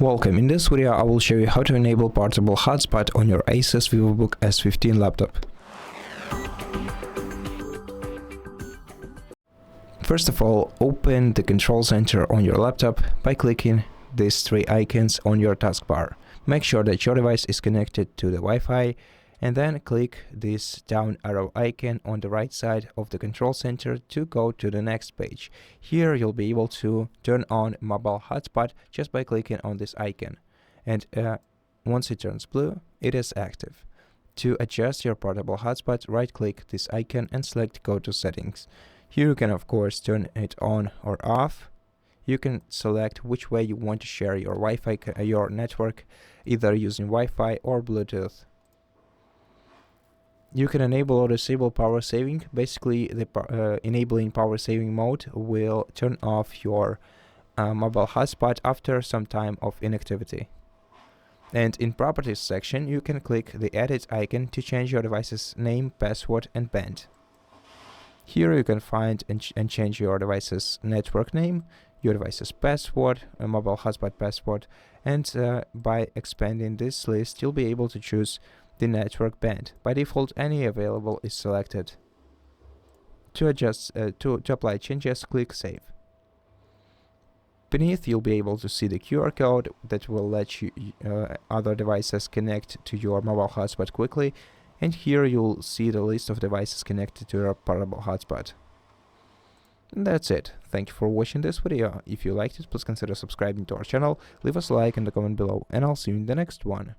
Welcome. In this video I will show you how to enable portable hotspot on your ASUS VivoBook S15 laptop. First of all, open the control center on your laptop by clicking these three icons on your taskbar. Make sure that your device is connected to the Wi-Fi, and then click this down arrow icon on the right side of the control center to go to the next page. Here you'll be able to turn on mobile hotspot just by clicking on this icon, and once it turns blue, it is active. To adjust your portable hotspot, right click this icon and select Go to Settings. Here you can of course turn it on or off. You can select which way you want to share your Wi-Fi, your network, either using Wi-Fi or Bluetooth. You can enable or disable power saving. Basically, the enabling power saving mode will turn off your mobile hotspot after some time of inactivity. And in Properties section, you can click the Edit icon to change your device's name, password, and band. Here you can find and change your device's network name, your device's password, a mobile hotspot password, and by expanding this list, you'll be able to choose the network band. By default, any available is selected. To apply changes, click Save. Beneath, you'll be able to see the QR code that will let you other devices connect to your mobile hotspot quickly, and here you'll see the list of devices connected to your portable hotspot. And that's it. Thank you for watching this video. If you liked it, please consider subscribing to our channel, leave us a like and a comment below, and I'll see you in the next one.